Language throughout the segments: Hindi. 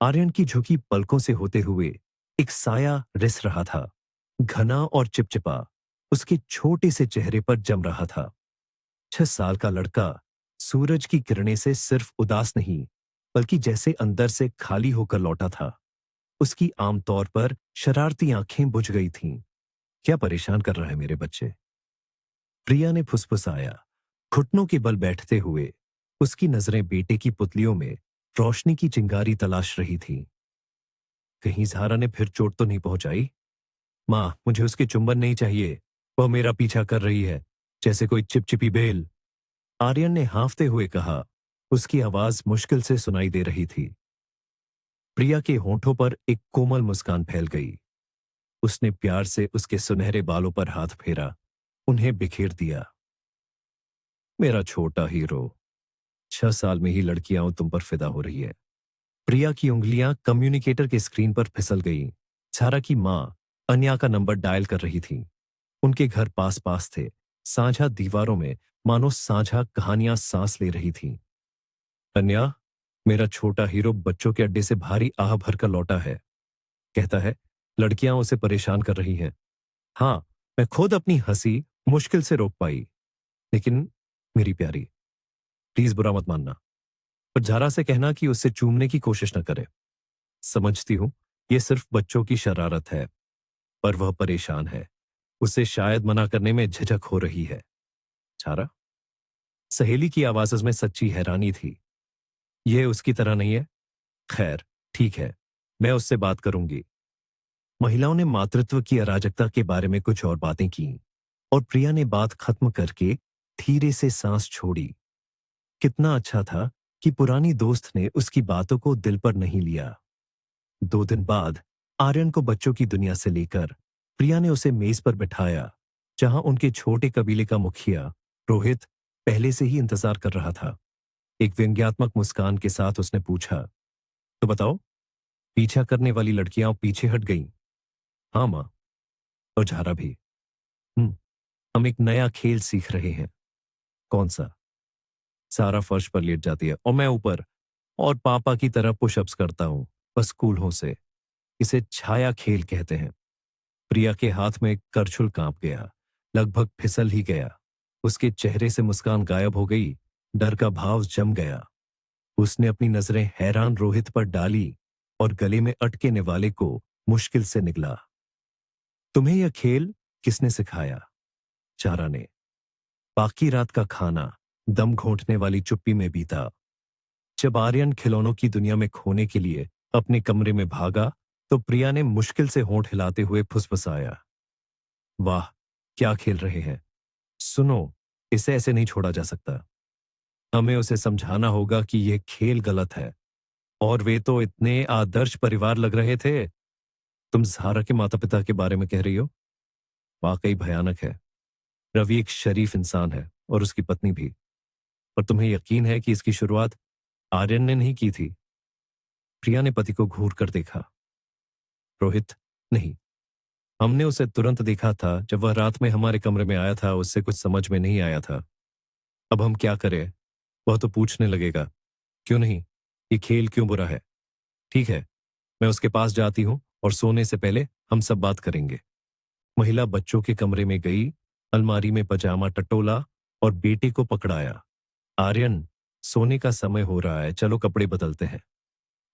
आर्यन की झुकी पलकों से होते हुए एक साया रिस रहा था, घना और चिपचिपा, उसके छोटे से चेहरे पर जम रहा था। 6 साल का लड़का सूरज की किरणें से सिर्फ उदास नहीं, बल्कि जैसे अंदर से खाली होकर लौटा था। उसकी आमतौर पर शरारती आंखें बुझ गई थीं। क्या परेशान कर रहा है मेरे बच्चे? प्रिया ने फुसफुसाया, घुटनों के बल बैठते हुए। उसकी नजरें बेटे की पुतलियों में रोशनी की चिंगारी तलाश रही थीं। कहीं ज़ारा ने फिर चोट तो नहीं पहुंचाई? मां, मुझे उसके चुंबन नहीं चाहिए। वह मेरा पीछा कर रही है, जैसे कोई चिपचिपी बेल। आर्यन ने हाँफते हुए कहा। उसकी आवाज मुश्किल से सुनाई दे रही थी। प्रिया के होंठों पर एक कोमल मुस्कान फैल गई। उसने प्यार से उसके सुनहरे बालों पर हाथ फेरा, उन्हें बिखेर दिया। मेरा छोटा हीरो, 6 साल में ही लड़कियां तुम पर फिदा हो रही है। प्रिया की उंगलियां कम्युनिकेटर के स्क्रीन पर फिसल गईं। सारा की मां अन्या का नंबर डायल कर रही थी। उनके घर पास पास थे, साझा दीवारों में मानो साझा कहानियां सांस ले रही थीं। अन्या, मेरा छोटा हीरो बच्चों के अड्डे से भारी आह भरकर लौटा है। कहता है लड़कियां उसे परेशान कर रही हैं। हाँ, मैं खुद अपनी हंसी मुश्किल से रोक पाई। लेकिन मेरी प्यारी, प्लीज बुरा मत मानना, पर ज़ारा से कहना कि उससे चूमने की कोशिश न करे। समझती हूं, यह सिर्फ बच्चों की शरारत है, पर वह परेशान है। उसे शायद मना करने में झिझक हो रही है। ज़ारा? सहेली की आवाज में सच्ची हैरानी थी। यह उसकी तरह नहीं है। खैर, ठीक है, मैं उससे बात करूंगी। महिलाओं ने मातृत्व की अराजकता के बारे में कुछ और बातें की, और प्रिया ने बात खत्म करके धीरे से सांस छोड़ी। कितना अच्छा था कि पुरानी दोस्त ने उसकी बातों को दिल पर नहीं लिया। 2 दिन बाद आर्यन को बच्चों की दुनिया से लेकर प्रिया ने उसे मेज पर बिठाया, जहां उनके छोटे कबीले का मुखिया रोहित पहले से ही इंतजार कर रहा था। एक व्यंग्यात्मक मुस्कान के साथ उसने पूछा, तो बताओ, पीछा करने वाली लड़कियां पीछे हट गईं? हाँ मां, और झारा भी। हम एक नया खेल सीख रहे हैं। कौन सा? सारा फर्श पर लेट जाती है और मैं ऊपर, और पापा की तरह पुशअप्स करता हूं, बस कूल्हों से। इसे छाया खेल कहते हैं। प्रिया के हाथ में करछुल कांप गया, लगभग फिसल ही गया। उसके चेहरे से मुस्कान गायब हो गई, डर का भाव जम गया। उसने अपनी नजरें हैरान रोहित पर डाली और गले में अटके निवाले को मुश्किल से निगला। तुम्हें यह खेल किसने सिखाया? चारा ने। बाकी रात का खाना दम घोंटने वाली चुप्पी में बीता। जब आर्यन खिलौनों की दुनिया में खोने के लिए अपने कमरे में भागा, तो प्रिया ने मुश्किल से होंठ हिलाते हुए फुसफुसाया, वाह, क्या खेल रहे हैं। सुनो, इसे ऐसे नहीं छोड़ा जा सकता। हमें उसे समझाना होगा कि यह खेल गलत है। और वे तो इतने आदर्श परिवार लग रहे थे। तुम ज़ारा के माता पिता के बारे में कह रही हो? वाकई भयानक है। रवि एक शरीफ इंसान है, और उसकी पत्नी भी। पर तुम्हें यकीन है कि इसकी शुरुआत आर्यन ने नहीं की थी? प्रिया ने पति को घूर कर देखा। रोहित? नहीं, हमने उसे तुरंत देखा था जब वह रात में हमारे कमरे में आया था। उससे कुछ समझ में नहीं आया था। अब हम क्या करें? वह तो पूछने लगेगा, क्यों नहीं, ये खेल क्यों बुरा है। ठीक है, मैं उसके पास जाती हूं, और सोने से पहले हम सब बात करेंगे। महिला बच्चों के कमरे में गई, अलमारी में पजामा टटोला और बेटे को पकड़ाया। आर्यन, सोने का समय हो रहा है, चलो कपड़े बदलते हैं।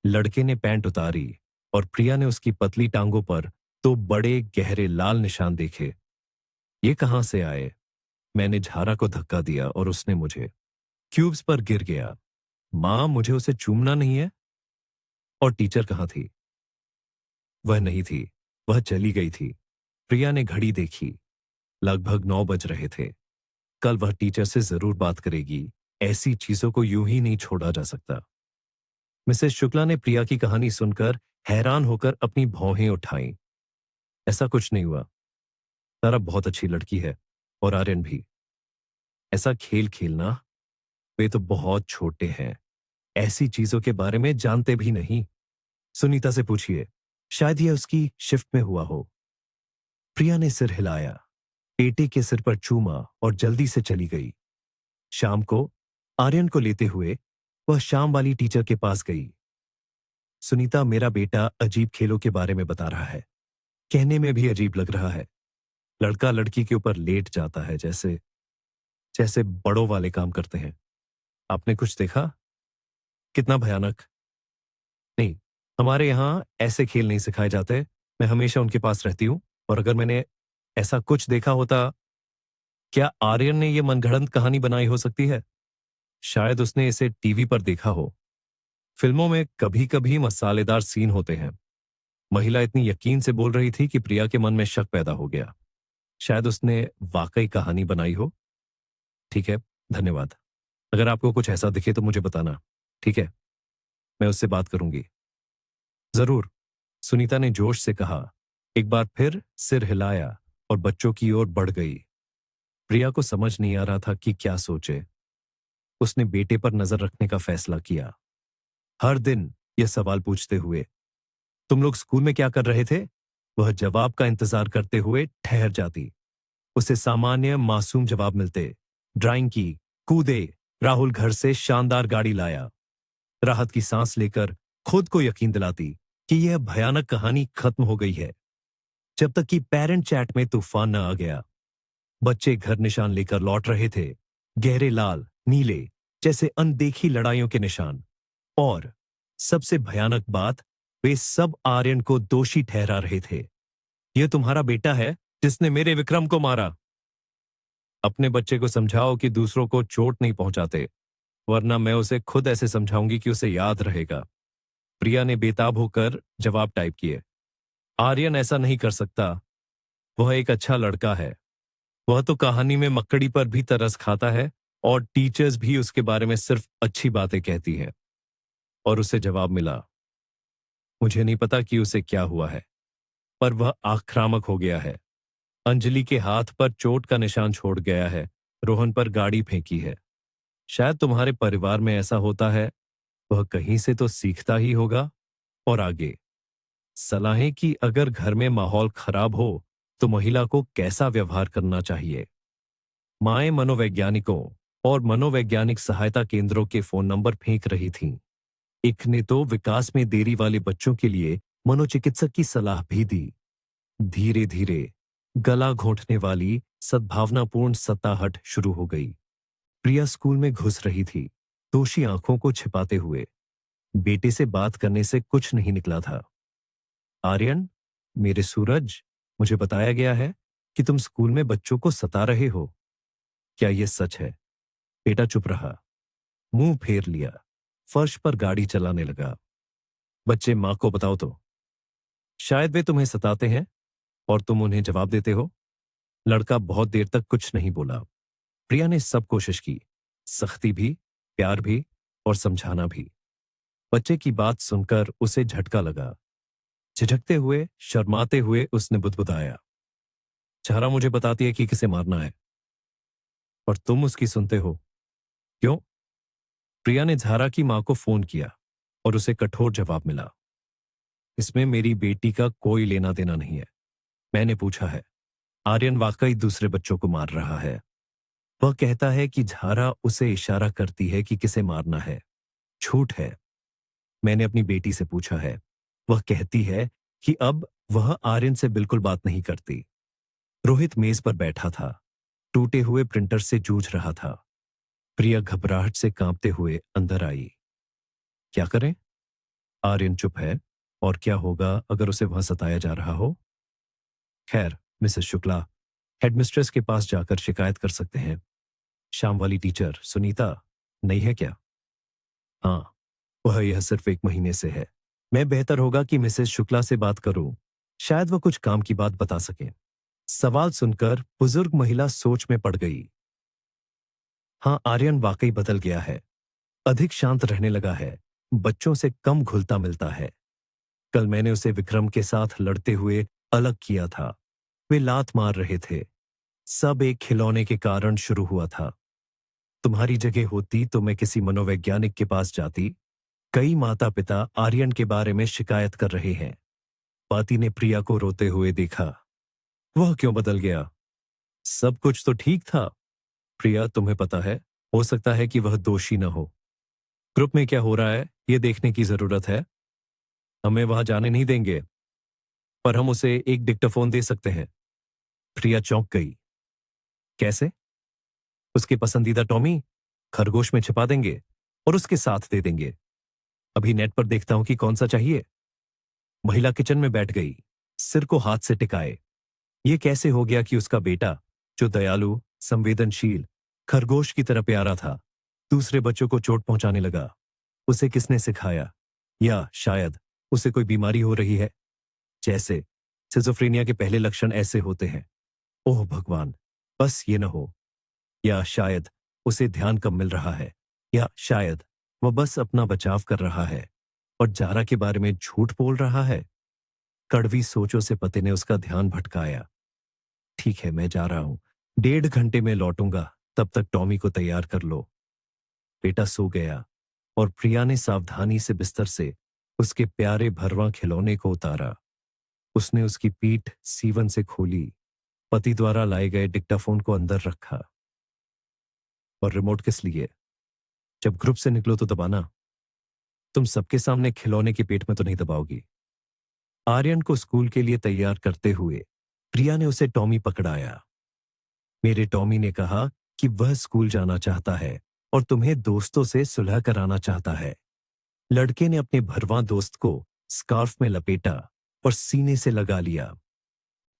लड़के ने पैंट उतारी, और प्रिया ने उसकी पतली टांगों पर तो बड़े गहरे लाल निशान देखे। ये कहां से आए? मैंने झारा को धक्का दिया और उसने मुझे। क्यूब्स पर गिर गया। मां, मुझे उसे चूमना नहीं है। और टीचर कहां थी? वह नहीं थी, वह चली गई थी। प्रिया ने घड़ी देखी, लगभग 9 बज रहे थे। कल वह टीचर से जरूर बात करेगी। ऐसी चीजों को यूं ही नहीं छोड़ा जा सकता। मिसेस शुक्ला ने प्रिया की कहानी सुनकर हैरान होकर अपनी भौहें उठाईं। ऐसा कुछ नहीं हुआ। तारा बहुत अच्छी लड़की है, और आर्यन भी। ऐसा खेल खेलना, वे तो बहुत छोटे हैं, ऐसी चीजों के बारे में जानते भी नहीं। सुनीता से पूछिए, शायद यह उसकी शिफ्ट में हुआ हो। प्रिया ने सिर हिलाया, बेटे के सिर पर चूमा और जल्दी से चली गई। शाम को आर्यन को लेते हुए वह शाम वाली टीचर के पास गई। सुनीता, मेरा बेटा अजीब खेलों के बारे में बता रहा है। कहने में भी अजीब लग रहा है। लड़का लड़की के ऊपर लेट जाता है, जैसे जैसे बड़ों वाले काम करते हैं। आपने कुछ देखा? कितना भयानक। नहीं, हमारे यहाँ ऐसे खेल नहीं सिखाए जाते। मैं हमेशा उनके पास रहती हूँ, और अगर मैंने ऐसा कुछ देखा होता, क्या आर्यन ने ये मनगढ़ंत कहानी बनाई हो सकती है? शायद उसने इसे टीवी पर देखा हो। फिल्मों में कभी कभी मसालेदार सीन होते हैं। महिला इतनी यकीन से बोल रही थी कि प्रिया के मन में शक पैदा हो गया। शायद उसने वाकई कहानी बनाई हो। ठीक है, धन्यवाद। अगर आपको कुछ ऐसा दिखे तो मुझे बताना। ठीक है, मैं उससे बात करूंगी। जरूर, सुनीता ने जोश से कहा। एक बार फिर सिर हिलाया और बच्चों की ओर बढ़ गई। प्रिया को समझ नहीं आ रहा था कि क्या सोचे। उसने बेटे पर नजर रखने का फैसला किया, हर दिन यह सवाल पूछते हुए, तुम लोग स्कूल में क्या कर रहे थे? वह जवाब का इंतजार करते हुए ठहर जाती। उसे सामान्य मासूम जवाब मिलते। ड्राइंग की, कूदे, राहुल घर से शानदार गाड़ी लाया। राहत की सांस लेकर खुद को यकीन दिलाती कि यह भयानक कहानी खत्म हो गई है, जब तक कि पेरेंट चैट में तूफान न आ गया। बच्चे घर निशान लेकर लौट रहे थे, गहरे लाल, नीले, जैसे अनदेखी लड़ाइयों के निशान। और सबसे भयानक बात, वे सब आर्यन को दोषी ठहरा रहे थे। यह तुम्हारा बेटा है जिसने मेरे विक्रम को मारा। अपने बच्चे को समझाओ कि दूसरों को चोट नहीं पहुंचाते, वरना मैं उसे खुद ऐसे समझाऊंगी कि उसे याद रहेगा। प्रिया ने बेताब होकर जवाब टाइप किए। आर्यन ऐसा नहीं कर सकता। वह एक अच्छा लड़का है। वह तो कहानी में मक्कड़ी पर भी तरस खाता है, और टीचर्स भी उसके बारे में सिर्फ अच्छी बातें कहती हैं। और उसे जवाब मिला, मुझे नहीं पता कि उसे क्या हुआ है, पर वह आक्रामक हो गया है। अंजलि के हाथ पर चोट का निशान छोड़ गया है। रोहन पर गाड़ी फेंकी है। शायद तुम्हारे परिवार में ऐसा होता है। वह कहीं से तो सीखता ही होगा। और आगे सलाहें कि अगर घर में माहौल खराब हो तो महिला को कैसा व्यवहार करना चाहिए। माएं मनोवैज्ञानिकों और मनोवैज्ञानिक सहायता केंद्रों के फोन नंबर फेंक रही थीं। एक ने तो विकास में देरी वाले बच्चों के लिए मनोचिकित्सक की सलाह भी दी। धीरे धीरे गला घोंटने वाली सद्भावनापूर्ण सत्ताहट शुरू हो गई। प्रिया स्कूल में घुस रही थी, दोषी आंखों को छिपाते हुए। बेटे से बात करने से कुछ नहीं निकला था। आर्यन, मेरे सूरज, मुझे बताया गया है कि तुम स्कूल में बच्चों को सता रहे हो। क्या यह सच है? बेटा चुप रहा, मुंह फेर लिया, फर्श पर गाड़ी चलाने लगा। बच्चे, मां को बताओ तो। शायद वे तुम्हें सताते हैं और तुम उन्हें जवाब देते हो। लड़का बहुत देर तक कुछ नहीं बोला। प्रिया ने सब कोशिश की, सख्ती भी, प्यार भी, और समझाना भी। बच्चे की बात सुनकर उसे झटका लगा। झिझकते हुए, शर्माते हुए उसने बुदबुदाया, चारा मुझे बताती है कि किसे मारना है, और तुम उसकी सुनते हो। क्यों? प्रिया ने झारा की मां को फोन किया, और उसे कठोर जवाब मिला, इसमें मेरी बेटी का कोई लेना देना नहीं है। मैंने पूछा है। आर्यन वाकई दूसरे बच्चों को मार रहा है। वह कहता है कि झारा उसे इशारा करती है कि किसे मारना है। झूठ है। मैंने अपनी बेटी से पूछा है। वह कहती है कि अब वह आर्यन से बिल्कुल बात नहीं करती। रोहित मेज पर बैठा था, टूटे हुए प्रिंटर से जूझ रहा था। प्रिया घबराहट से कांपते हुए अंदर आई। क्या करें? आर्यन चुप है, और क्या होगा अगर उसे वहां सताया जा रहा हो? खैर, मिसेस शुक्ला, हेडमिस्ट्रेस के पास जाकर शिकायत कर सकते हैं। शाम वाली टीचर सुनीता नहीं है क्या? हाँ, वह यह सिर्फ 1 महीने से है। मैं बेहतर होगा कि मिसेस शुक्ला से बात करूं। शायद वह कुछ काम की बात बता सकें। सवाल सुनकर बुजुर्ग महिला सोच में पड़ गई। हाँ, आर्यन वाकई बदल गया है। अधिक शांत रहने लगा है, बच्चों से कम घुलता मिलता है। कल मैंने उसे विक्रम के साथ लड़ते हुए अलग किया था। वे लात मार रहे थे। सब एक खिलौने के कारण शुरू हुआ था। तुम्हारी जगह होती तो मैं किसी मनोवैज्ञानिक के पास जाती। कई माता पिता आर्यन के बारे में शिकायत कर रहे हैं। पाती ने प्रिया को रोते हुए देखा। वह क्यों बदल गया? सब कुछ तो ठीक था। प्रिया, तुम्हें पता है, हो सकता है कि वह दोषी न हो। ग्रुप में क्या हो रहा है, यह देखने की जरूरत है। हमें वहां जाने नहीं देंगे, पर हम उसे एक डिक्टाफोन दे सकते हैं। प्रिया चौंक गई। कैसे? उसके पसंदीदा टॉमी खरगोश में छिपा देंगे और उसके साथ दे देंगे। अभी नेट पर देखता हूं कि कौन सा चाहिए। महिला किचन में बैठ गई, सिर को हाथ से टिकाए। ये कैसे हो गया कि उसका बेटा, जो दयालु, संवेदनशील, खरगोश की तरह प्यारा था, दूसरे बच्चों को चोट पहुंचाने लगा? उसे किसने सिखाया? या शायद उसे कोई बीमारी हो रही है, जैसे सिजोफ्रेनिया के पहले लक्षण ऐसे होते हैं। ओह भगवान, बस ये न हो। या शायद उसे ध्यान कम मिल रहा है, या शायद वह बस अपना बचाव कर रहा है और जारा के बारे में झूठ बोल रहा है। कड़वी सोचों से पति ने उसका ध्यान भटकाया। ठीक है, मैं जा रहा हूं, 1.5 घंटे में लौटूंगा, तब तक टॉमी को तैयार कर लो। बेटा सो गया और प्रिया ने सावधानी से बिस्तर से उसके प्यारे भरवां खिलौने को उतारा। उसने उसकी पीठ सीवन से खोली, पति द्वारा लाए गए डिक्टाफोन को अंदर रखा। और रिमोट किस लिए? जब ग्रुप से निकलो तो दबाना। तुम सबके सामने खिलौने के पेट में तो नहीं दबाओगी। आर्यन को स्कूल के लिए तैयार करते हुए प्रिया ने उसे टॉमी पकड़ाया। मेरे टॉमी ने कहा कि वह स्कूल जाना चाहता है और तुम्हें दोस्तों से सुलह कराना चाहता है। लड़के ने अपने भरवां दोस्त को स्कार्फ में लपेटा और सीने से लगा लिया।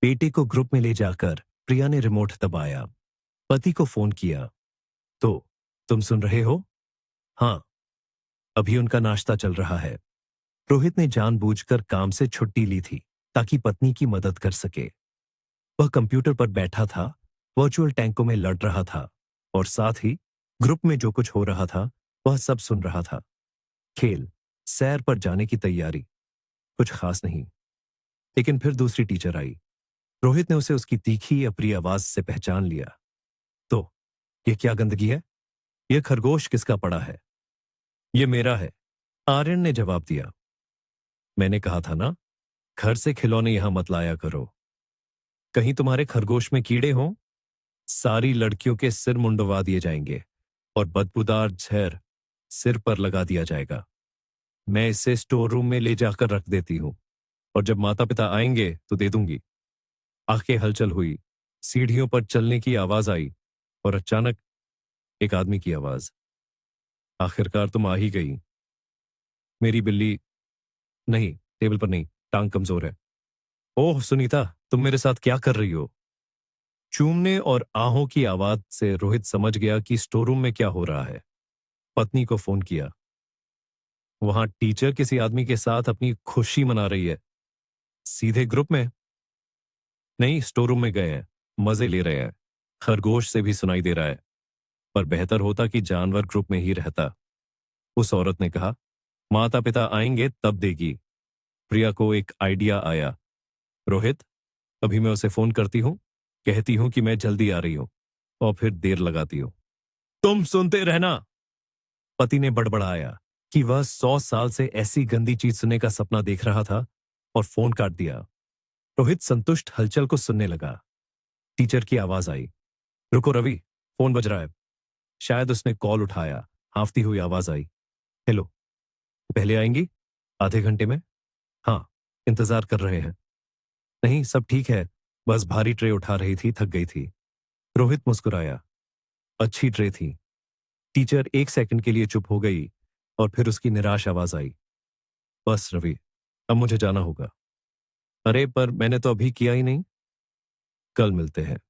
बेटे को ग्रुप में ले जाकर प्रिया ने रिमोट दबाया। पति को फोन किया। तो तुम सुन रहे हो? हाँ, अभी उनका नाश्ता चल रहा है। रोहित ने जानबूझकर काम से छुट्टी ली थी ताकि पत्नी की मदद कर सके। वह कंप्यूटर पर बैठा था, वर्चुअल टैंकों में लड़ रहा था और साथ ही ग्रुप में जो कुछ हो रहा था वह सब सुन रहा था। खेल, सैर पर जाने की तैयारी, कुछ खास नहीं। लेकिन फिर दूसरी टीचर आई। रोहित ने उसे उसकी तीखी अप्रिय आवाज से पहचान लिया। तो ये क्या गंदगी है? यह खरगोश किसका पड़ा है? ये मेरा है, आर्यन ने जवाब दिया। मैंने कहा था ना, घर से खिलौने यहां मत लाया करो। कहीं तुम्हारे खरगोश में कीड़े हों? सारी लड़कियों के सिर मुंडवा दिए जाएंगे और बदबूदार जहर सिर पर लगा दिया जाएगा। मैं इसे स्टोर रूम में ले जाकर रख देती हूं और जब माता पिता आएंगे तो दे दूंगी। आंखें हलचल हुई, सीढ़ियों पर चलने की आवाज आई और अचानक एक आदमी की आवाज। आखिरकार तुम आ ही गई। मेरी बिल्ली, नहीं, टेबल पर नहीं, टांग कमजोर है। ओह सुनीता, तुम मेरे साथ क्या कर रही हो? चूमने और आहों की आवाज से रोहित समझ गया कि स्टोर रूम में क्या हो रहा है। पत्नी को फोन किया। वहां टीचर किसी आदमी के साथ अपनी खुशी मना रही है। सीधे ग्रुप में? नहीं, स्टोर रूम में गए हैं, मजे ले रहे हैं। खरगोश से भी सुनाई दे रहा है, पर बेहतर होता कि जानवर ग्रुप में ही रहता। उस औरत ने कहा, माता पिता आएंगे तब देगी। प्रिया को एक आइडिया आया। रोहित, अभी मैं उसे फोन करती हूं, कहती हूं कि मैं जल्दी आ रही हूं और फिर देर लगाती हूं। तुम सुनते रहना। पति ने बड़बड़ाया कि वह 100 साल से ऐसी गंदी चीज सुनने का सपना देख रहा था और फोन काट दिया। रोहित संतुष्ट हलचल को सुनने लगा। टीचर की आवाज आई। रुको रवि, फोन बज रहा है। शायद उसने कॉल उठाया। हांफती हुई आवाज आई। हेलो, पहले आएंगी? आधे घंटे में? हाँ, इंतजार कर रहे हैं। नहीं, सब ठीक है, बस भारी ट्रे उठा रही थी, थक गई थी। रोहित मुस्कुराया। अच्छी ट्रे थी। टीचर 1 सेकंड के लिए चुप हो गई और फिर उसकी निराश आवाज आई। बस रवि, अब मुझे जाना होगा। अरे पर मैंने तो अभी किया ही नहीं। कल मिलते हैं।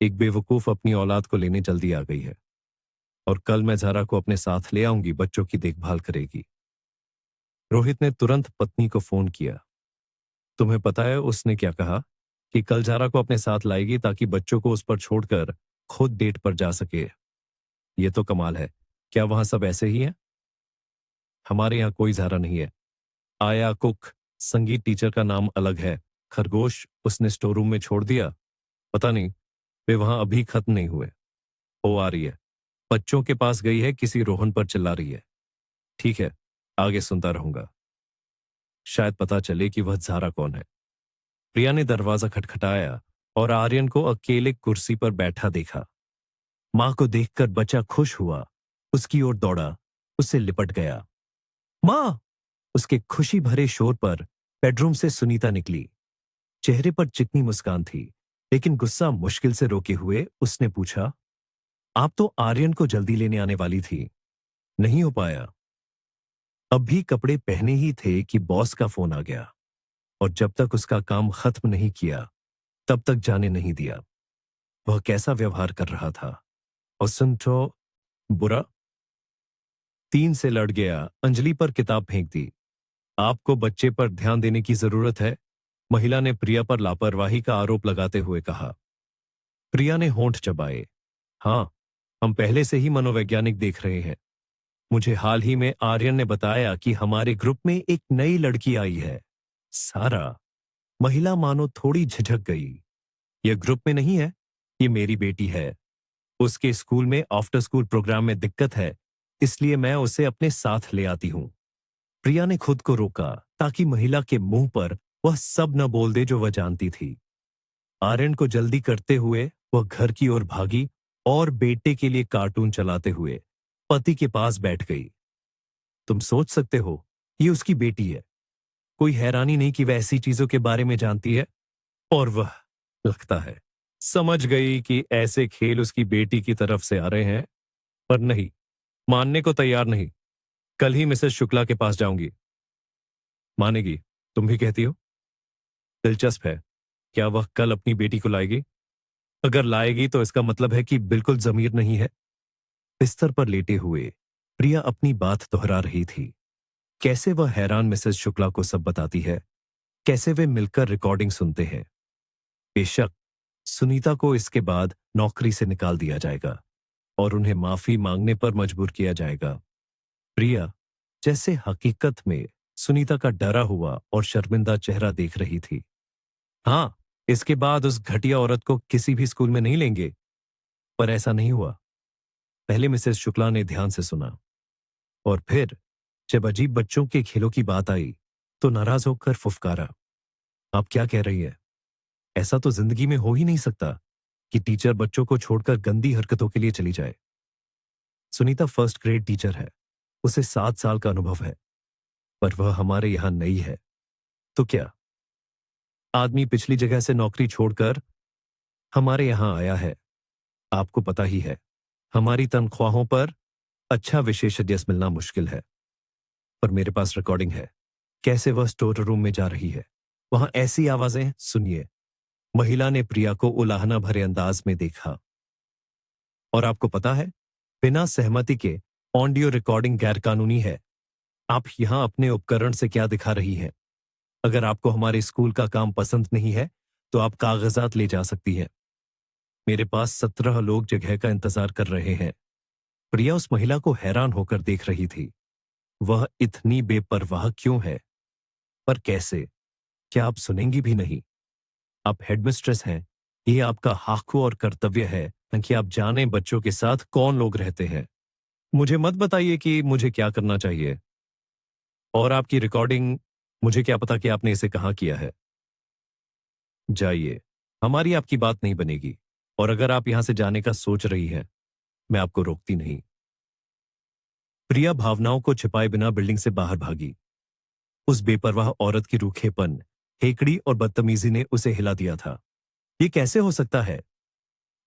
एक बेवकूफ अपनी औलाद को लेने जल्दी आ गई है और कल मैं जारा को अपने साथ ले आऊंगी, बच्चों की देखभाल करेगी। रोहित ने तुरंत पत्नी को फोन किया। तुम्हें पता है उसने क्या कहा? कि कल जारा को अपने साथ लाएगी ताकि बच्चों को उस पर छोड़कर खुद डेट पर जा सके। ये तो कमाल है। क्या वहां सब ऐसे ही हैं? हमारे यहाँ कोई जारा नहीं है। आया कुक, संगीत टीचर का नाम अलग है। खरगोश उसने स्टोर रूम में छोड़ दिया। पता नहीं, वे वहां अभी खत्म नहीं हुए। वो आ रही है, बच्चों के पास गई है, किसी रोहन पर चिल्ला रही है। ठीक है, आगे सुनता रहूंगा, शायद पता चले कि वह जारा कौन है। प्रिया ने दरवाजा खटखटाया और आर्यन को अकेले कुर्सी पर बैठा देखा। मां को देखकर बच्चा खुश हुआ, उसकी ओर दौड़ा, उससे लिपट गया। मां! उसके खुशी भरे शोर पर बेडरूम से सुनीता निकली। चेहरे पर चिकनी मुस्कान थी, लेकिन गुस्सा मुश्किल से रोके हुए उसने पूछा, आप तो आर्यन को जल्दी लेने आने वाली थी, नहीं हो पाया। अब भी कपड़े पहने ही थे कि बॉस का फोन आ गया, और जब तक उसका काम खत्म नहीं किया तब तक जाने नहीं दिया। वह कैसा व्यवहार कर रहा था, और सुन तो बुरा। 3 से लड़ गया, अंजलि पर किताब फेंक दी। आपको बच्चे पर ध्यान देने की जरूरत है, महिला ने प्रिया पर लापरवाही का आरोप लगाते हुए कहा। प्रिया ने होंठ चबाए। हाँ, हम पहले से ही मनोवैज्ञानिक देख रहे हैं। मुझे हाल ही में आर्यन ने बताया कि हमारे ग्रुप में एक नई लड़की आई है, सारा। महिला मानो थोड़ी झिझक गई। यह ग्रुप में नहीं है, ये मेरी बेटी है। उसके स्कूल में आफ्टर स्कूल प्रोग्राम में दिक्कत है, इसलिए मैं उसे अपने साथ ले आती हूं। प्रिया ने खुद को रोका ताकि महिला के मुंह पर वह सब न बोल दे जो वह जानती थी। आर्यन को जल्दी करते हुए वह घर की ओर भागी और बेटे के लिए कार्टून चलाते हुए पति के पास बैठ गई। तुम सोच सकते हो, ये उसकी बेटी है। कोई हैरानी नहीं कि वह ऐसी चीजों के बारे में जानती है। और वह, लगता है, समझ गई कि ऐसे खेल उसकी बेटी की तरफ से आ रहे हैं। पर नहीं, मानने को तैयार नहीं। कल ही मिसेस शुक्ला के पास जाऊंगी। मानेगी, तुम भी कहती हो? दिलचस्प है, क्या वह कल अपनी बेटी को लाएगी? अगर लाएगी तो इसका मतलब है कि बिल्कुल जमीर नहीं है। बिस्तर पर लेटे हुए प्रिया अपनी बात दोहरा रही थी। कैसे वह हैरान मिसेस शुक्ला को सब बताती है, कैसे वे मिलकर रिकॉर्डिंग सुनते हैं। बेशक सुनीता को इसके बाद नौकरी से निकाल दिया जाएगा और उन्हें माफी मांगने पर मजबूर किया जाएगा। प्रिया जैसे हकीकत में सुनीता का डरा हुआ और शर्मिंदा चेहरा देख रही थी। हाँ, इसके बाद उस घटिया औरत को किसी भी स्कूल में नहीं लेंगे। पर ऐसा नहीं हुआ। पहले मिसेस शुक्ला ने ध्यान से सुना, और फिर जब अजीब बच्चों के खेलों की बात आई तो नाराज होकर फुफकारा। आप क्या कह रही है? ऐसा तो जिंदगी में हो ही नहीं सकता कि टीचर बच्चों को छोड़कर गंदी हरकतों के लिए चली जाए। सुनीता फर्स्ट ग्रेड टीचर है, उसे 7 साल का अनुभव है, पर वह हमारे यहां नई है। तो क्या, आदमी पिछली जगह से नौकरी छोड़कर हमारे यहां आया है। आपको पता ही है, हमारी तनख्वाहों पर अच्छा विशेषज्ञ मिलना मुश्किल है। पर मेरे पास रिकॉर्डिंग है, कैसे वह स्टोर रूम में जा रही है। वहां ऐसी आवाजें सुनिए। महिला ने प्रिया को उलाहना भरे अंदाज में देखा। और आपको पता है, बिना सहमति के ऑडियो रिकॉर्डिंग गैरकानूनी है। आप यहां अपने उपकरण से क्या दिखा रही हैं? अगर आपको हमारे स्कूल का काम पसंद नहीं है तो आप कागजात ले जा सकती हैं। मेरे पास 17 लोग जगह का इंतजार कर रहे हैं। प्रिया उस महिला को हैरान होकर देख रही थी। वह इतनी बेपरवाह क्यों है? पर कैसे? क्या आप सुनेंगी भी नहीं? आप हेडमिस्ट्रेस हैं। ये आपका हक और कर्तव्य है न कि आप जाने बच्चों के साथ कौन लोग रहते हैं। मुझे मत बताइए कि मुझे क्या करना चाहिए। और आपकी रिकॉर्डिंग, मुझे क्या पता कि आपने इसे कहाँ किया है। जाइए, हमारी आपकी बात नहीं बनेगी। और अगर आप यहां से जाने का सोच रही हैं, मैं आपको रोकती नहीं। प्रिया भावनाओं को छिपाए बिना बिल्डिंग से बाहर भागी। उस बेपरवाह औरत की रूखेपन, हेकड़ी और बदतमीजी ने उसे हिला दिया था। ये कैसे हो सकता है?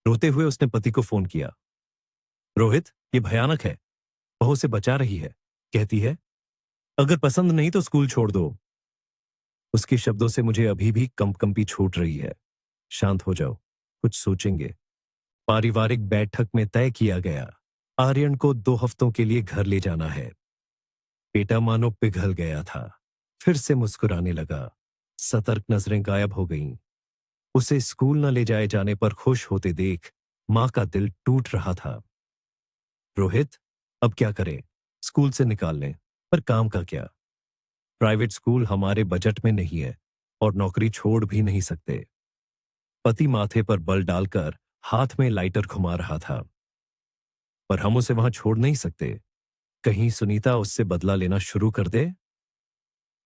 रोते हुए उसने पति को फोन किया। रोहित, ये भयानक है। बहू से बचा रही है। कहती है, अगर पसंद नहीं तो स्कूल छोड़ दो। उसके शब्दों से मुझे अभी भी कंपकंपी छूट रही है। शांत हो जाओ, कुछ सोचेंगे। पारिवारिक बैठक में तय किया गया, आर्यन को 2 हफ्तों के लिए घर ले जाना है। बेटा मानो पिघल गया था, फिर से मुस्कुराने लगा। सतर्क नजरें गायब हो गईं। उसे स्कूल न ले जाए जाने पर खुश होते देख मां का दिल टूट रहा था। रोहित, अब क्या करें? स्कूल से निकाल लें, पर काम का क्या? प्राइवेट स्कूल हमारे बजट में नहीं है और नौकरी छोड़ भी नहीं सकते। पति माथे पर बल डालकर हाथ में लाइटर घुमा रहा था। पर हम उसे वहां छोड़ नहीं सकते। कहीं सुनीता उससे बदला लेना शुरू कर दे।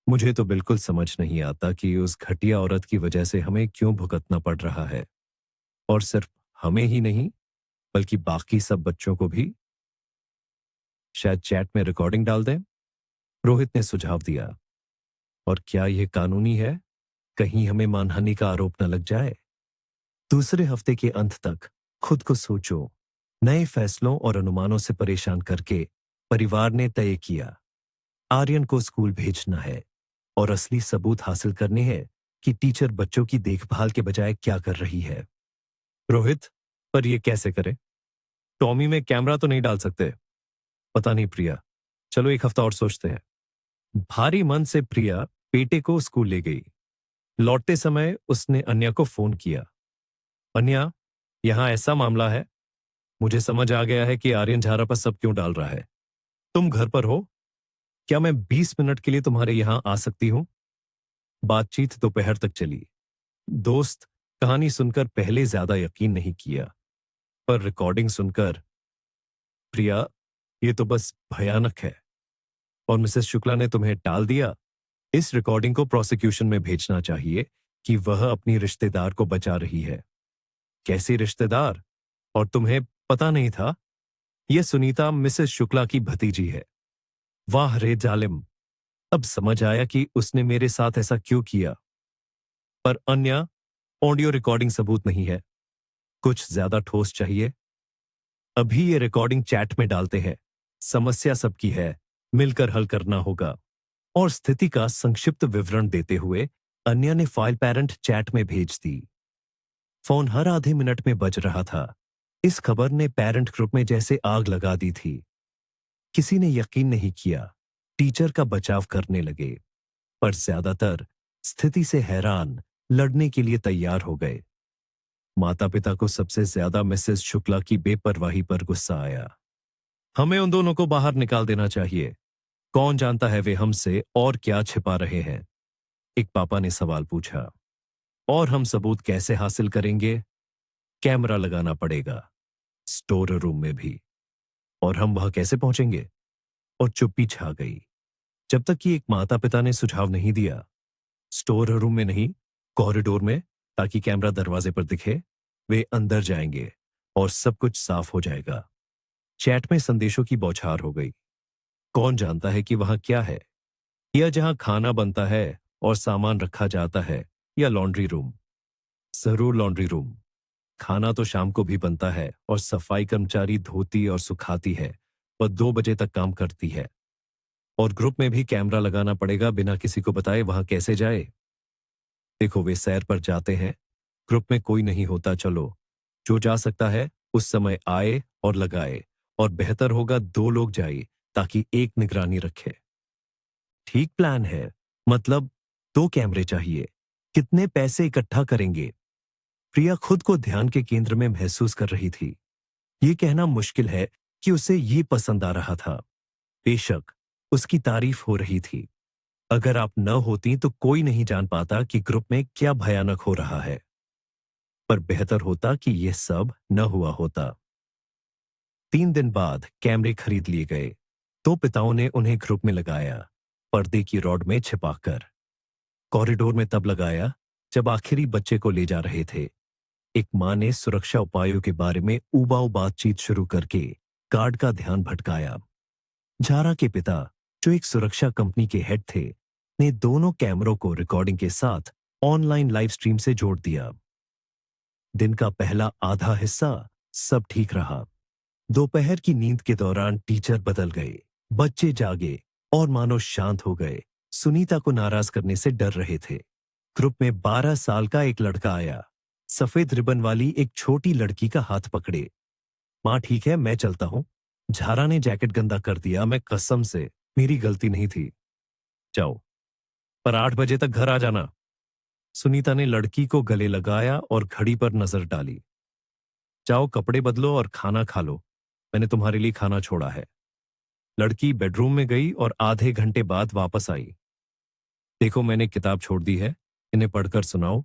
मुझे तो बिल्कुल समझ नहीं आता कि उस घटिया औरत की वजह से हमें क्यों भुगतना पड़ रहा है। और सिर्फ हमें ही नहीं, बल्कि बाकी सब बच्चों को भी। शायद चैट में रिकॉर्डिंग डाल दें। रोहित ने सुझाव दिया। और क्या यह कानूनी है? कहीं हमें मानहानि का आरोप न लग जाए। दूसरे हफ्ते के अंत तक खुद को सोचो। नए फैसलों और अनुमानों से परेशान करके परिवार ने तय किया, आर्यन को स्कूल भेजना है और असली सबूत हासिल करने हैं कि टीचर बच्चों की देखभाल के बजाय क्या कर रही है। रोहित, पर यह कैसे करे? टॉमी में कैमरा तो नहीं डाल सकते। पता नहीं प्रिया, चलो एक हफ्ता और सोचते हैं। भारी मन से प्रिया बेटे को स्कूल ले गई। लौटते समय उसने अन्या को फोन किया। अन्या, यहां ऐसा मामला है। मुझे समझ आ गया है कि आर्यन झारा पर सब क्यों डाल रहा है। तुम घर पर हो? क्या मैं 20 मिनट के लिए तुम्हारे यहां आ सकती हूं? बातचीत दोपहर तक चली। दोस्त कहानी सुनकर पहले ज्यादा यकीन नहीं किया, पर रिकॉर्डिंग सुनकर, प्रिया, ये तो बस भयानक है। और मिसेस शुक्ला ने तुम्हें टाल दिया। इस रिकॉर्डिंग को प्रोसिक्यूशन में भेजना चाहिए कि वह अपनी रिश्तेदार को बचा रही है। कैसी रिश्तेदार? और तुम्हें पता नहीं था? यह सुनीता मिसेस शुक्ला की भतीजी है। वाह रे जालिम, अब समझ आया कि उसने मेरे साथ ऐसा क्यों किया। पर अन्य ऑडियो रिकॉर्डिंग सबूत नहीं है। कुछ ज्यादा ठोस चाहिए। अभी ये रिकॉर्डिंग चैट में डालते हैं। समस्या सबकी है, मिलकर हल करना होगा। और स्थिति का संक्षिप्त विवरण देते हुए अन्य ने फाइल पेरेंट चैट में भेज दी। फोन हर आधे मिनट में बज रहा था। इस खबर ने पेरेंट ग्रुप में जैसे आग लगा दी थी। किसी ने यकीन नहीं किया। टीचर का बचाव करने लगे, पर ज्यादातर स्थिति से हैरान, लड़ने के लिए तैयार हो गए। माता पिता को सबसे ज्यादा मिसेस शुक्ला की बेपरवाही पर गुस्सा आया। हमें उन दोनों को बाहर निकाल देना चाहिए। कौन जानता है वे हमसे और क्या छिपा रहे हैं? एक पापा ने सवाल पूछा। और हम सबूत कैसे हासिल करेंगे? कैमरा लगाना पड़ेगा, स्टोर रूम में भी। और हम वहां कैसे पहुंचेंगे? और चुप्पी छा गई, जब तक कि एक माता पिता ने सुझाव नहीं दिया। स्टोर रूम में नहीं, कॉरिडोर में, ताकि कैमरा दरवाजे पर दिखे। वे अंदर जाएंगे और सब कुछ साफ हो जाएगा। चैट में संदेशों की बौछार हो गई। कौन जानता है कि वहां क्या है? या जहां खाना बनता है और सामान रखा जाता है, या लॉन्ड्री रूम? जरूर लॉन्ड्री रूम। खाना तो शाम को भी बनता है और सफाई कर्मचारी धोती और सुखाती है। वह 2 बजे तक काम करती है। और ग्रुप में भी कैमरा लगाना पड़ेगा, बिना किसी को बताए वहां कैसे जाए? देखो, वे सैर पर जाते हैं। ग्रुप में कोई नहीं होता। चलो, जो जा सकता है उस समय आए और लगाए। और बेहतर होगा 2 लोग जाए, ताकि एक निगरानी रखे। ठीक प्लान है। मतलब 2 कैमरे चाहिए। कितने पैसे इकट्ठा करेंगे? प्रिया खुद को ध्यान के केंद्र में महसूस कर रही थी। ये कहना मुश्किल है कि उसे ये पसंद आ रहा था। बेशक उसकी तारीफ हो रही थी। अगर आप न होती तो कोई नहीं जान पाता कि ग्रुप में क्या भयानक हो रहा है। पर बेहतर होता कि यह सब न हुआ होता। 3 दिन बाद कैमरे खरीद लिए गए। तो पिताओं ने उन्हें ग्रुप में लगाया, पर्दे की रॉड में छिपाकर। कॉरिडोर में तब लगाया जब आखिरी बच्चे को ले जा रहे थे। एक मां ने सुरक्षा उपायों के बारे में उबाऊ बातचीत शुरू करके गार्ड का ध्यान भटकाया। झारा के पिता, जो एक सुरक्षा कंपनी के हेड थे, ने दोनों कैमरों को रिकॉर्डिंग के साथ ऑनलाइन लाइव स्ट्रीम से जोड़ दिया। दिन का पहला आधा हिस्सा सब ठीक रहा। दोपहर की नींद के दौरान टीचर बदल गए, बच्चे जागे और मानो शांत हो गए। सुनीता को नाराज करने से डर रहे थे। ग्रुप में 12 साल का एक लड़का आया, सफेद रिबन वाली एक छोटी लड़की का हाथ पकड़े। मां ठीक है, मैं चलता हूं। झारा ने जैकेट गंदा कर दिया। मैं कसम से, मेरी गलती नहीं थी। जाओ, पर 8 बजे तक घर आ जाना। सुनीता ने लड़की को गले लगाया और घड़ी पर नजर डाली। जाओ, कपड़े बदलो और खाना खा लो। मैंने तुम्हारे लिए खाना छोड़ा है। लड़की बेडरूम में गई और आधे घंटे बाद वापस आई। देखो, मैंने किताब छोड़ दी है, इन्हें पढ़कर सुनाओ।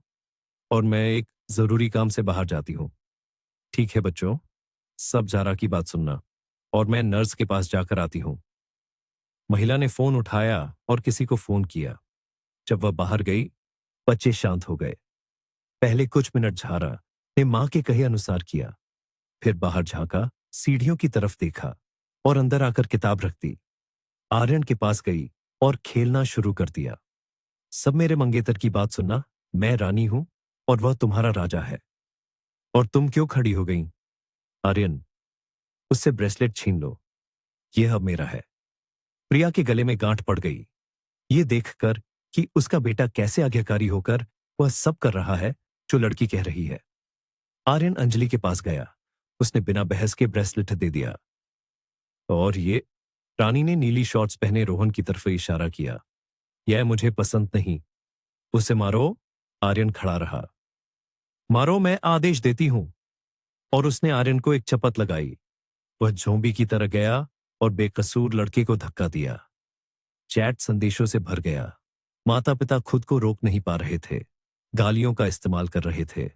और मैं एक जरूरी काम से बाहर जाती हूं। ठीक है बच्चों, सब जारा की बात सुनना। और मैं नर्स के पास जाकर आती हूं। महिला ने फोन उठाया और किसी को फोन किया। जब वह बाहर गई, बच्चे शांत हो गए। पहले कुछ मिनट झारा ने मां के कहे अनुसार किया, फिर बाहर झांका, सीढ़ियों की तरफ देखा और अंदर आकर किताब रख दी। आर्यन के पास गई और खेलना शुरू कर दिया। सब मेरे मंगेतर की बात सुनना, मैं रानी हूं और वह तुम्हारा राजा है। और तुम क्यों खड़ी हो गई? आर्यन, उससे ब्रेसलेट छीन लो, यह अब मेरा है। प्रिया के गले में गांठ पड़ गई, ये देखकर कि उसका बेटा कैसे आज्ञाकारी होकर वह सब कर रहा है जो लड़की कह रही है। आर्यन अंजलि के पास गया, उसने बिना बहस के ब्रेसलेट दे दिया। और ये, रानी ने नीली शॉर्ट्स पहने रोहन की तरफ इशारा किया, यह मुझे पसंद नहीं, उसे मारो। आर्यन खड़ा रहा। मारो, मैं आदेश देती हूं। और उसने आर्यन को एक चपत लगाई। वह जोंबी की तरह गया और बेकसूर लड़के को धक्का दिया। चैट संदेशों से भर गया। माता पिता खुद को रोक नहीं पा रहे थे, गालियों का इस्तेमाल कर रहे थे।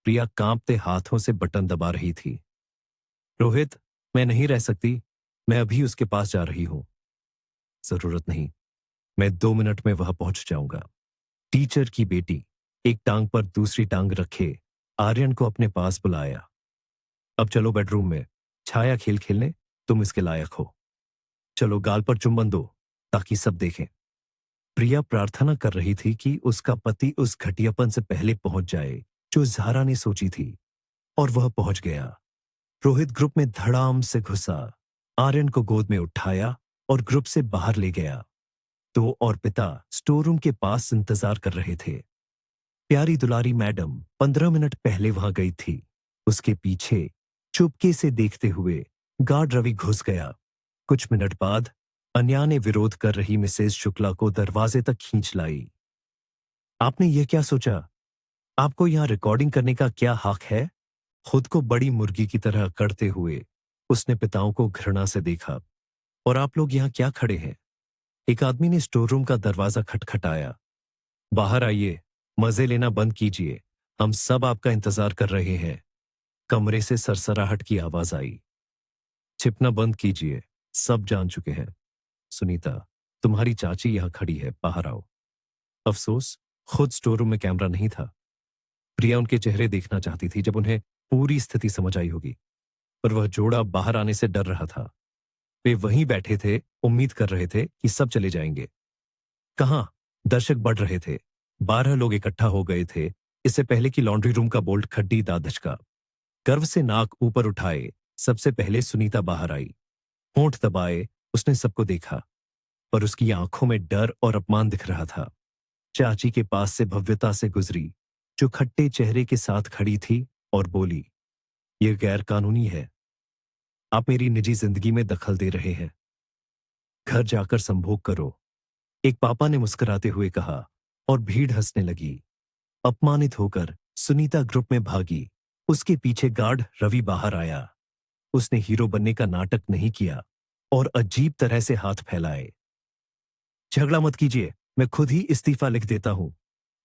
प्रिया कांपते हाथों से बटन दबा रही थी। रोहित, मैं नहीं रह सकती, मैं अभी उसके पास जा रही हूं। जरूरत नहीं, मैं 2 मिनट में वहां पहुंच जाऊंगा। टीचर की बेटी एक टांग पर दूसरी टांग रखे आर्यन को अपने पास बुलाया। अब चलो बेडरूम में छाया खेल खेलने, तुम इसके लायक हो। चलो गाल पर चुंबन दो ताकि सब देखें। प्रिया प्रार्थना कर रही थी कि उसका पति उस घटियापन से पहले पहुंच जाए जो ज़ारा ने सोची थी, और वह पहुंच गया। रोहित ग्रुप में धड़ाम से घुसा, आर्यन को गोद में उठाया और ग्रुप से बाहर ले गया। तो और पिता स्टोर रूम के पास इंतजार कर रहे थे। प्यारी दुलारी मैडम 15 मिनट पहले वहां गई थी। उसके पीछे चुपके से देखते हुए गार्ड रवि घुस गया। कुछ मिनट बाद अन्या ने विरोध कर रही मिसेज शुक्ला को दरवाजे तक खींच लाई। आपने ये क्या सोचा? आपको यहां रिकॉर्डिंग करने का क्या हक है? खुद को बड़ी मुर्गी की तरह करते हुए उसने पिताओं को घृणा से देखा। और आप लोग यहां क्या खड़े हैं? एक आदमी ने स्टोर रूम का दरवाजा खटखटाया। बाहर आइए, मजे लेना बंद कीजिए, हम सब आपका इंतजार कर रहे हैं। कमरे से सरसराहट की आवाज आई। छिपना बंद कीजिए, सब जान चुके हैं। सुनीता, तुम्हारी चाची यहां खड़ी है, बाहर आओ। अफसोस, खुद स्टोर रूम में कैमरा नहीं था। प्रिया उनके चेहरे देखना चाहती थी जब उन्हें पूरी स्थिति समझ आई होगी, पर वह जोड़ा बाहर आने से डर रहा था। वे वहीं बैठे थे, उम्मीद कर रहे थे कि सब चले जाएंगे। कहां? दर्शक बढ़ रहे थे। 12 लोग इकट्ठा हो गए थे, इससे पहले कि लॉन्ड्री रूम का बोल्ट खड्डी दा धचका। गर्व से नाक ऊपर उठाए सबसे पहले सुनीता बाहर आई। होंठ दबाए उसने सबको देखा, पर उसकी आंखों में डर और अपमान दिख रहा था। चाची के पास से भव्यता से गुजरी, जो खट्टे चेहरे के साथ खड़ी थी, और बोली, यह गैर कानूनी है। आप मेरी निजी जिंदगी में दखल दे रहे हैं। घर जाकर संभोग करो, एक पापा ने मुस्कुराते हुए कहा, और भीड़ हंसने लगी। अपमानित होकर सुनीता ग्रुप में भागी। उसके पीछे गार्ड रवि बाहर आया। उसने हीरो बनने का नाटक नहीं किया और अजीब तरह से हाथ फैलाए। झगड़ा मत कीजिए, मैं खुद ही इस्तीफा लिख देता हूं।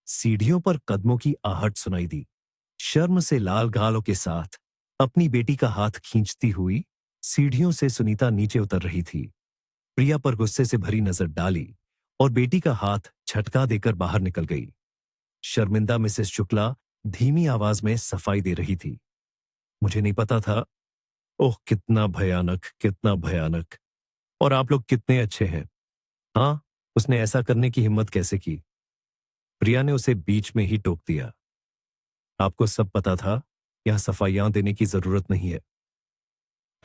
सीढ़ियों पर कदमों की आहट सुनाई दी। शर्म से लाल गालों के साथ अपनी बेटी का हाथ खींचती हुई सीढ़ियों से सुनीता नीचे उतर रही थी। प्रिया पर गुस्से से भरी नजर डाली और बेटी का हाथ झटका देकर बाहर निकल गई। शर्मिंदा मिसेस शुक्ला धीमी आवाज में सफाई दे रही थी, मुझे नहीं पता था। ओह, कितना भयानक, कितना भयानक। और आप लोग कितने अच्छे हैं। हाँ, उसने ऐसा करने की हिम्मत कैसे की? प्रिया ने उसे बीच में ही टोक दिया। आपको सब पता था, यहां सफाइयां देने की जरूरत नहीं है।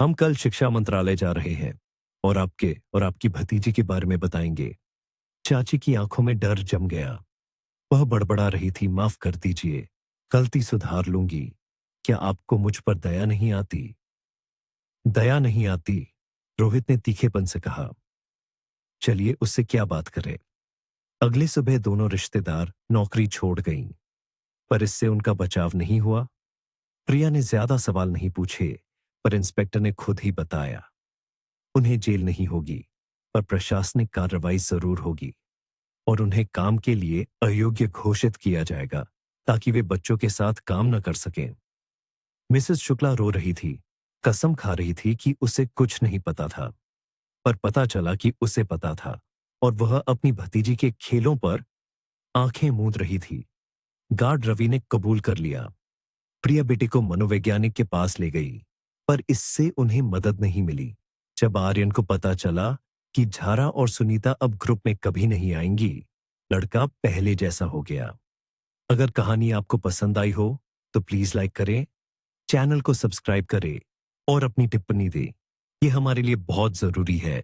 हम कल शिक्षा मंत्रालय जा रहे हैं और आपके और आपकी भतीजी के बारे में बताएंगे। चाची की आंखों में डर जम गया। वह बड़बड़ा रही थी, माफ कर दीजिए, गलती सुधार लूंगी। क्या आपको मुझ पर दया नहीं आती? दया नहीं आती, रोहित ने तीखेपन से कहा। चलिए उससे क्या बात करें। अगली सुबह दोनों रिश्तेदार नौकरी छोड़ गईं, पर इससे उनका बचाव नहीं हुआ। प्रिया ने ज्यादा सवाल नहीं पूछे, पर इंस्पेक्टर ने खुद ही बताया, उन्हें जेल नहीं होगी, पर प्रशासनिक कार्रवाई जरूर होगी और उन्हें काम के लिए अयोग्य घोषित किया जाएगा ताकि वे बच्चों के साथ काम न कर सकें। मिसेस शुक्ला रो रही थी, कसम खा रही थी कि उसे कुछ नहीं पता था, पर पता चला कि उसे पता था और वह अपनी भतीजी के खेलों पर आंखें मूंद रही थी। गार्ड रवि ने कबूल कर लिया। प्रिया बेटे को मनोवैज्ञानिक के पास ले गई, पर इससे उन्हें मदद नहीं मिली। जब आर्यन को पता चला कि झारा और सुनीता अब ग्रुप में कभी नहीं आएंगी। लड़का पहले जैसा हो गया। अगर कहानी आपको पसंद आई हो तो प्लीज लाइक करें, चैनल को सब्सक्राइब करें और अपनी टिप्पणी दें। ये हमारे लिए बहुत जरूरी है।